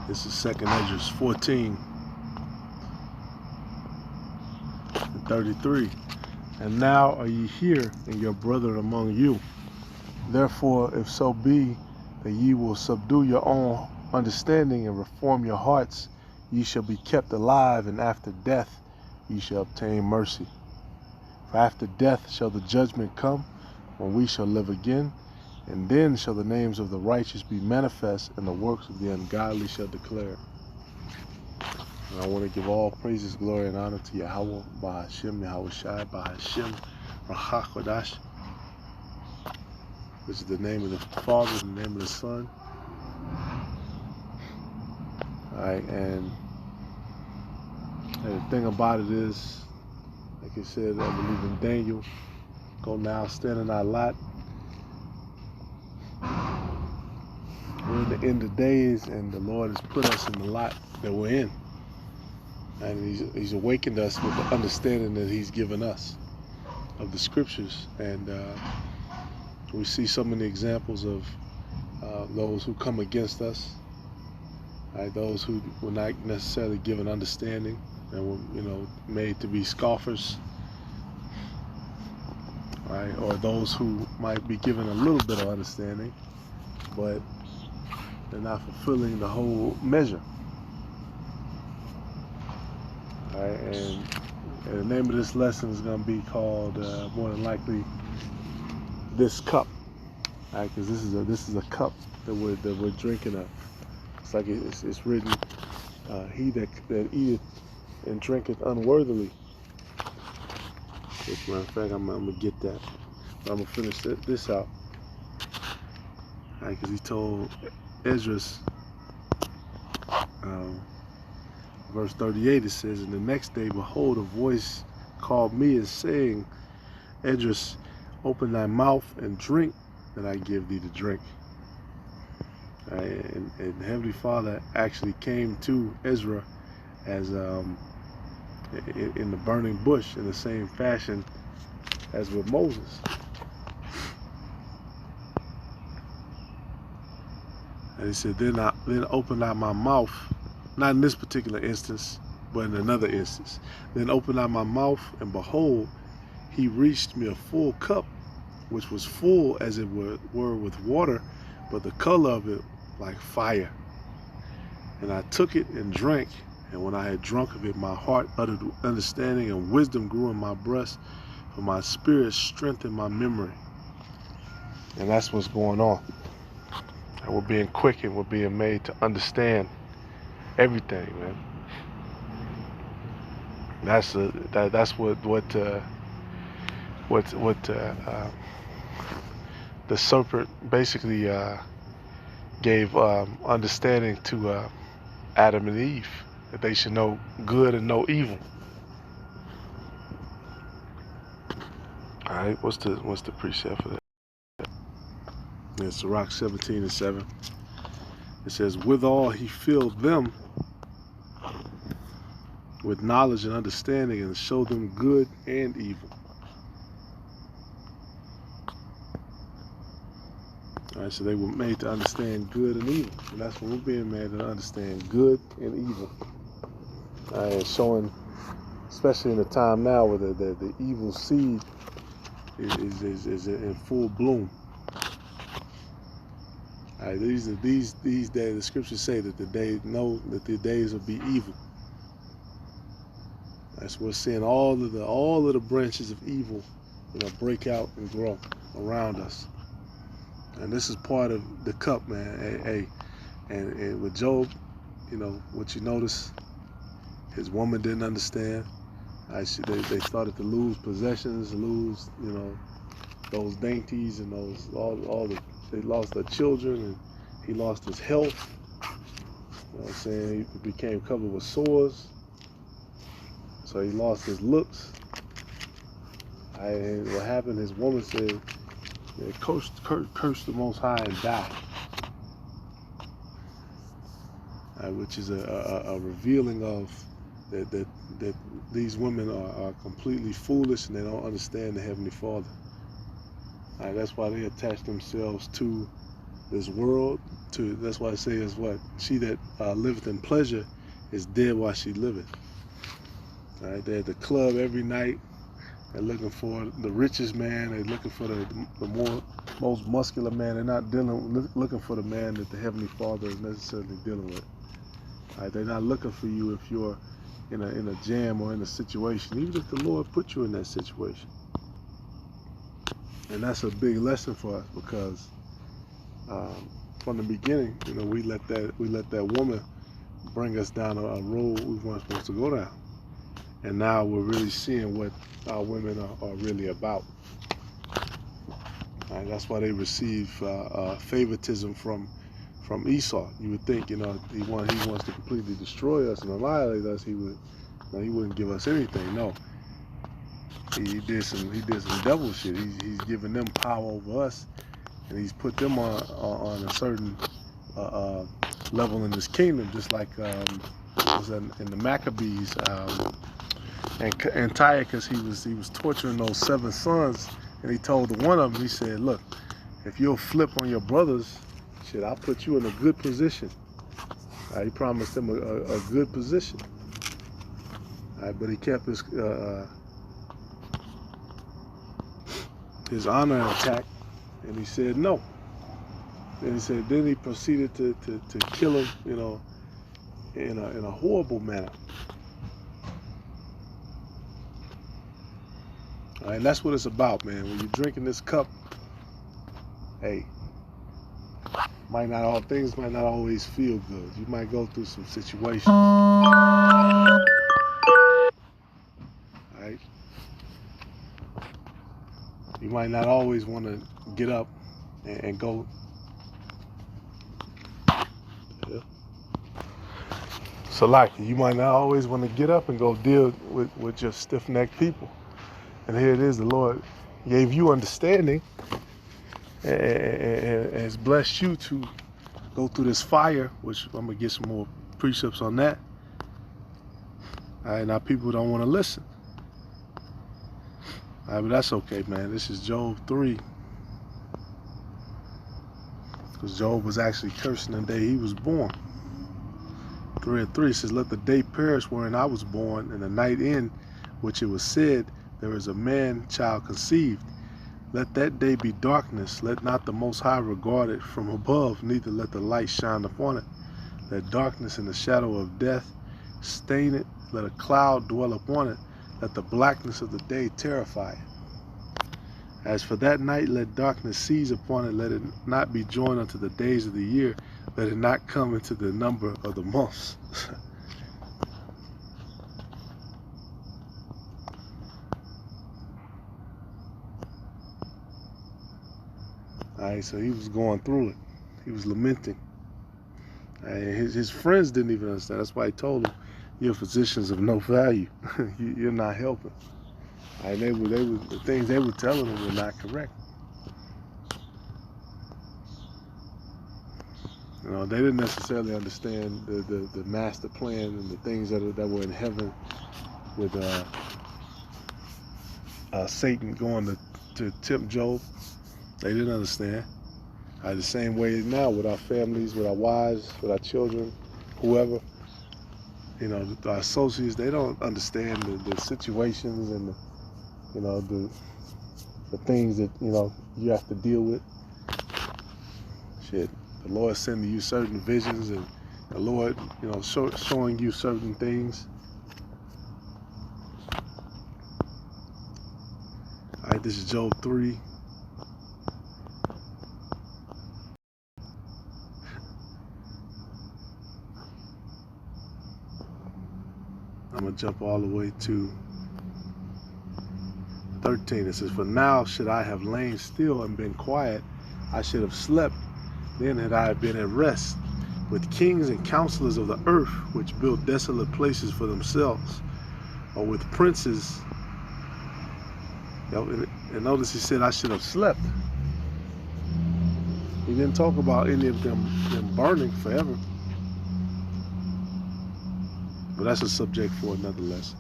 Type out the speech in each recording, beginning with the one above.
This is 2nd Ezra 14 and 33. And now are ye here, and your brethren among you. Therefore, if so be that ye will subdue your own understanding and reform your hearts, ye shall be kept alive, and after death ye shall obtain mercy. For after death shall the judgment come, when we shall live again, and then shall the names of the righteous be manifest, and the works of the ungodly shall declare. And I want to give all praises, glory, and honor to Yahweh, Bahashem, Yahweh Shai, Bahashem, Rahakodash, which is the name of the Father, the name of the Son. Alright, and the thing about it is, like I said, I believe in Daniel, go now, stand in our lot. We're in the end of days, and the Lord has put us in the lot that we're in. And he's awakened us with the understanding that he's given us of the scriptures. And we see so many examples of those who come against us, right? Those who were not necessarily given understanding and were, made to be scoffers, right? Or those who might be given a little bit of understanding, but they're not fulfilling the whole measure. Right, and the name of this lesson is going to be called, more than likely, "This Cup," right? Because this is a cup that we're drinking of. It's like it's written, "He that eateth and drinketh unworthily." As a matter of fact, I'm gonna get that. But I'm gonna finish this out, right? Because he told Esdras. Verse 38, it says, "And the next day, behold, a voice called me, and saying, Esdras, open thy mouth and drink that I give thee to drink." And Heavenly Father actually came to Ezra as in the burning bush, in the same fashion as with Moses. And he said, then opened I my mouth. Not in this particular instance, but in another instance. "Then opened I my mouth, and behold, he reached me a full cup, which was full as it were with water, but the color of it like fire. And I took it and drank, and when I had drunk of it, my heart uttered understanding, and wisdom grew in my breast, for my spirit strengthened my memory." And that's what's going on. And we're being quickened, we're being made to understand everything, man. That's what the serpent basically gave understanding to Adam and Eve, that they should know good and know evil. All right, what's the precept for that? It's Sirach 17:7. It says, "Withal he filled them with knowledge and understanding, and showed them good and evil." All right, so they were made to understand good and evil, and that's what we're being made to understand, good and evil. All right, and showing, especially in the time now where the evil seed is in full bloom. All right, these days, the scriptures say that the days will be evil. That's we're seeing all of the branches of evil, break out and grow around us. And this is part of the cup, man. Hey, and with Job, what you notice, his woman didn't understand. They started to lose possessions, lose, those dainties and those they lost their children, and he lost his health. You know what I'm saying? He became covered with sores. So he lost his looks. And what happened, his woman said, curse the Most High and die. Which is a revealing of that these women are completely foolish, and they don't understand the Heavenly Father. That's why they attach themselves to this world That's why I say is what she that liveth in pleasure is dead while she liveth. All right, they're at the club every night. They're looking for the richest man. They're looking for the most muscular man. They're not looking for the man that the Heavenly Father is necessarily dealing with. All right, they're not looking for you if you're in a jam or in a situation, even if the Lord put you in that situation. And that's a big lesson for us, because from the beginning, we let that woman bring us down a road we weren't supposed to go down. And now we're really seeing what our women are really about. And that's why they receive favoritism from Esau. You would think, he wants to completely destroy us and annihilate us. He wouldn't give us anything. No, he did some devil shit. He's giving them power over us, and he's put them on a certain level in his kingdom, just like was in the Maccabees. And Antiochus, he was torturing those 7 sons, and he told one of them, he said, look, if you'll flip on your brothers, shit, I'll put you in a good position. He promised them a good position. But he kept his honor intact, and he said no. And then he proceeded to kill him, in a horrible manner. And that's what it's about, man. When you're drinking this cup, hey, things might not always feel good. You might go through some situations. Right? You might not always want to get up and go. Yeah. So like, you might not always want to get up and go deal with your stiff-necked people. And here it is, the Lord gave you understanding and has blessed you to go through this fire, which I'm going to get some more precepts on that. All right, now people don't want to listen. All right, but that's okay, man. This is Job 3. Because Job was actually cursing the day he was born. 3:3 says, let the day perish wherein I was born, and the night end, which it was said, there is a man-child conceived. Let that day be darkness. Let not the Most High regard it from above, neither let the light shine upon it. Let darkness and the shadow of death stain it. Let a cloud dwell upon it. Let the blackness of the day terrify it. As for that night, let darkness seize upon it. Let it not be joined unto the days of the year. Let it not come into the number of the months. All right, so he was going through it. He was lamenting. And his friends didn't even understand. That's why he told him, "You're physicians of no value. You're not helping." And the things they were telling him were not correct. They didn't necessarily understand the master plan and the things that were in heaven with Satan going to tempt Job. They didn't understand. The same way now with our families, with our wives, with our children, whoever. Our associates, they don't understand the situations and the things that you have to deal with. Shit, the Lord sending you certain visions, and the Lord showing you certain things. All right, this is Job 3. I'm going to jump all the way to 13. It says, for now should I have lain still and been quiet, I should have slept, then had I been at rest. With kings and counselors of the earth, which built desolate places for themselves, or with princes. And notice he said, I should have slept. He didn't talk about any of them burning forever. But that's a subject for another lesson.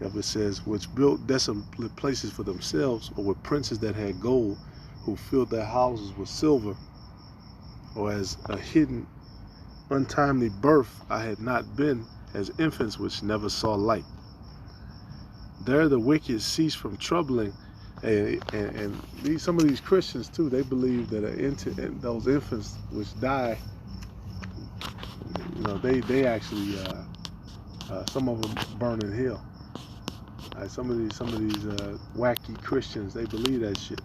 It says, which built desolate places for themselves, or with princes that had gold, who filled their houses with silver, or as a hidden, untimely birth I had not been, as infants which never saw light. There the wicked cease from troubling, and some of these Christians too, they believe that those infants which die, they actually, some of them burn in hell. Some of these wacky Christians, they believe that shit.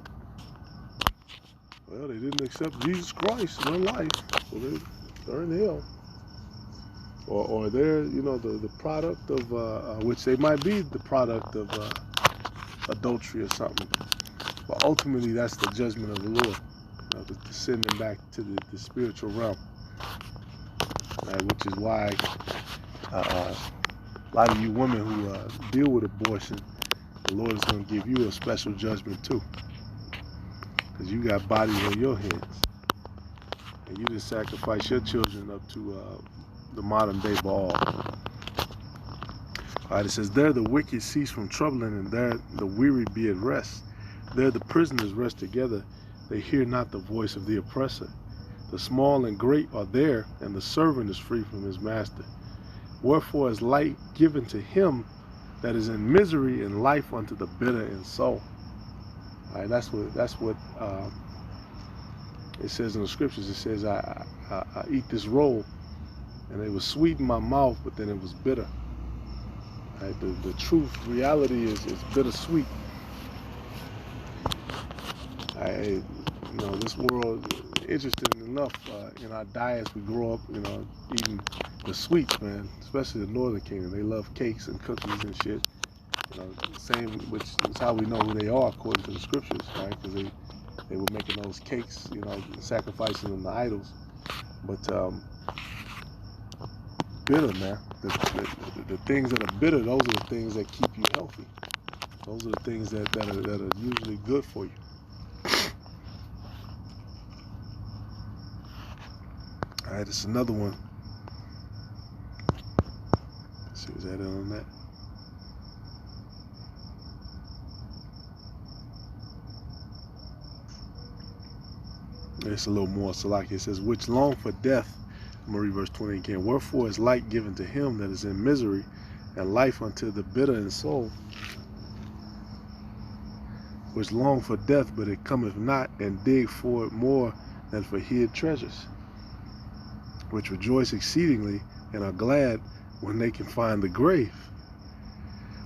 Well, they didn't accept Jesus Christ in their life, so they're in hell. Or they're, the product of, which they might be the product of adultery or something. But ultimately, that's the judgment of the Lord, to send them back to the spiritual realm. Which is why a lot of you women who deal with abortion, the Lord is going to give you a special judgment too. Because you got bodies on your hands. And you didn't sacrifice your children up to the modern day Baal. Alright, it says, there the wicked cease from troubling, and there the weary be at rest. There the prisoners rest together, they hear not the voice of the oppressor. The small and great are there, and the servant is free from his master. Wherefore is light given to him that is in misery, and life unto the bitter in soul. All right, that's what it says in the scriptures. It says, I eat this roll, and it was sweet in my mouth, but then it was bitter. All right, the truth, reality is bittersweet. This world, interesting enough, in our diets, we grow up, eating the sweets, man. Especially the Northern Kingdom, they love cakes and cookies and shit. Same, which is how we know who they are according to the scriptures, right? Because they were making those cakes, sacrificing them to idols. But bitter, man. The things that are bitter, those are the things that keep you healthy. Those are the things that are usually good for you. All right, it's another one. Let's see, is that it on that? It's a little more. Salaki, it says, which long for death. I'm going to read verse 20 again. Wherefore is light given to him that is in misery, and life unto the bitter in soul. Which long for death, but it cometh not, and dig for it more than for hid treasures. Which rejoice exceedingly, and are glad when they can find the grave.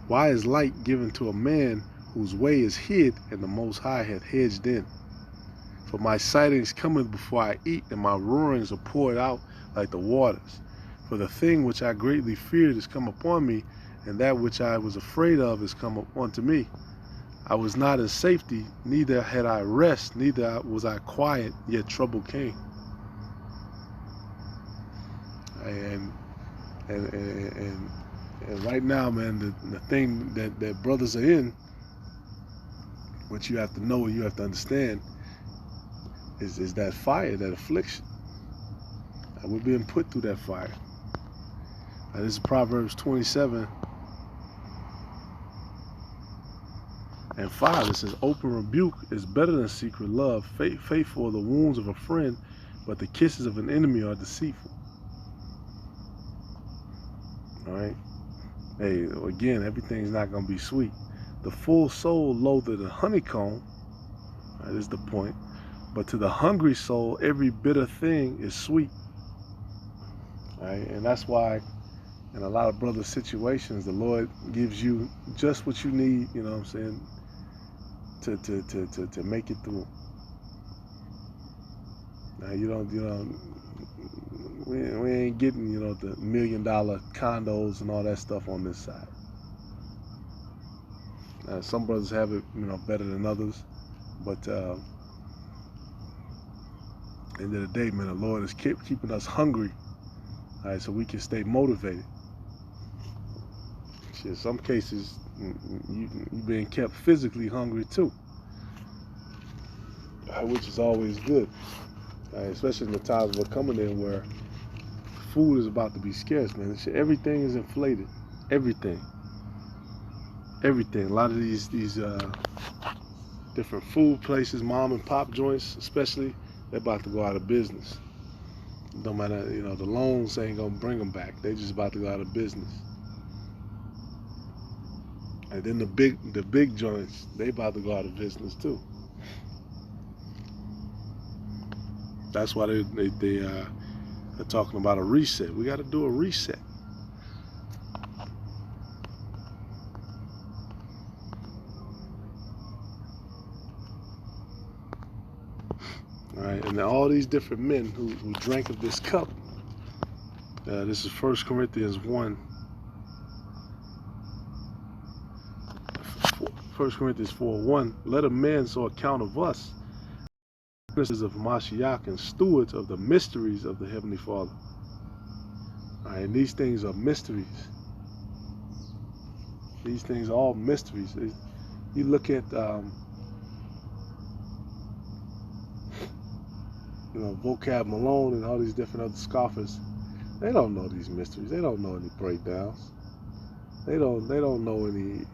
Why is light given to a man whose way is hid, and the Most High hath hedged in? For my sightings cometh before I eat, and my roarings are poured out like the waters. For the thing which I greatly feared is come upon me, and that which I was afraid of is come up unto me. I was not in safety, neither had I rest, neither was I quiet, yet trouble came. And right now, man, the thing that brothers are in, what you have to know, you have to understand, is that fire, that affliction. We're being put through that fire. This is Proverbs 27 and 5. It says, open rebuke is better than secret love. Faithful are the wounds of a friend, but the kisses of an enemy are deceitful. All right. Hey, again, everything's not going to be sweet. The full soul loatheth the honeycomb. That is the point. But to the hungry soul, every bitter thing is sweet. All right. And that's why in a lot of brothers' situations, the Lord gives you just what you need, you know what I'm saying, to make it through. Now, we ain't getting, the $1 million condos and all that stuff on this side. Some brothers have it, better than others. But at the end of the day, man, the Lord is keeping us hungry, all right, so we can stay motivated. In some cases, you're being kept physically hungry too, which is always good, especially in the times we're coming in where food is about to be scarce, man. Everything is inflated. Everything. A lot of these different food places, mom and pop joints especially, they're about to go out of business. No matter, the loans ain't gonna bring them back. They just about to go out of business. And then the big joints, they about to go out of business too. That's why they are talking about a reset. We got to do a reset. All right, and all these different men who drank of this cup. This is 1 Corinthians 1. 1 Corinthians 4:1. Let a man so account of us, witnesses of Mashiach and stewards of the mysteries of the Heavenly Father. All right, and these things are mysteries. These things are all mysteries. You look at, Vocab Malone and all these different other scoffers. They don't know these mysteries. They don't know any breakdowns. They don't know any.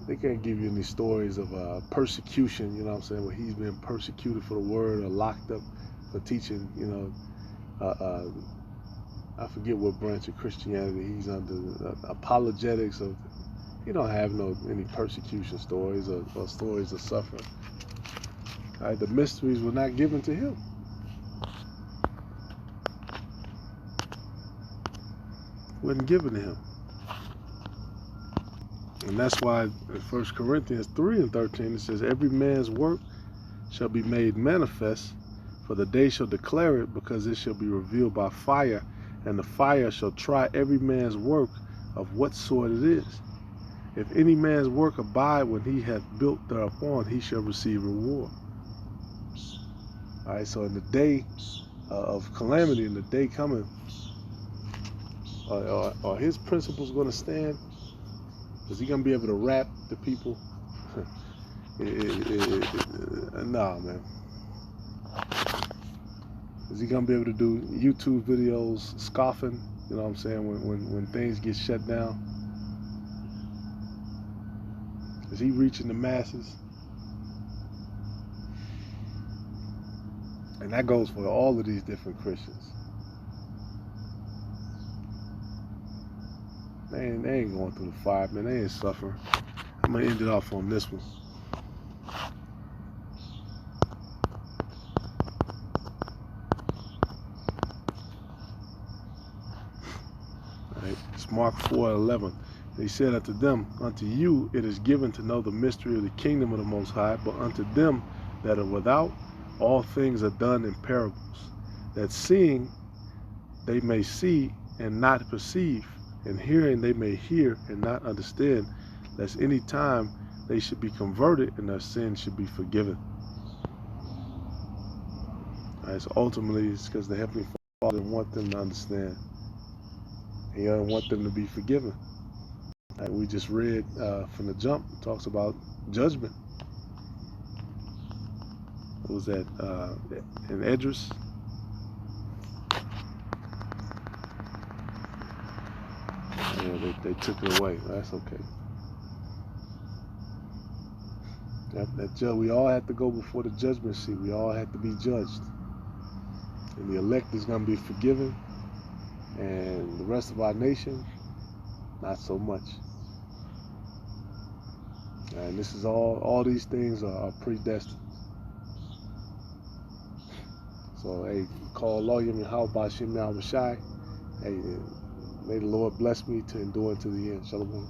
They can't give you any stories of persecution. You know what I'm saying? Where he's been persecuted for the word or locked up for teaching. I forget what branch of Christianity he's under. Apologetics of. He don't have any persecution stories or stories of suffering. All right, the mysteries were not given to him. Wasn't given to him. And that's why in 1 Corinthians 3:13 it says, every man's work shall be made manifest, for the day shall declare it, because it shall be revealed by fire, and the fire shall try every man's work of what sort it is. If any man's work abide when he hath built thereupon, he shall receive reward. All right, so in the day of calamity, in the day coming, are his principles going to stand? Is he going to be able to rap the people? Nah, man. Is he going to be able to do YouTube videos scoffing? You know what I'm saying? When things get shut down? Is he reaching the masses? And that goes for all of these different Christians. They ain't going through the fire, man. They ain't suffering. I'm going to end it off on this one. All right. It's Mark 4:11. He said unto them, unto you it is given to know the mystery of the kingdom of the Most High, but unto them that are without, all things are done in parables, that seeing they may see and not perceive, and hearing they may hear and not understand, lest any time they should be converted and their sins should be forgiven. All right, so ultimately it's because the Heavenly Father didn't want them to understand. He doesn't want them to be forgiven. All right, we just read from the jump, it talks about judgment. What was that in Esdras? Yeah, they took it away. That's okay. That we all have to go before the judgment seat. We all have to be judged. And the elect is going to be forgiven. And the rest of our nation, not so much. And this is all these things are predestined. So, hey, call Loyam Yahweh Bashim Yahweh Shai. Hey, may the Lord bless me to endure to the end. Shalom.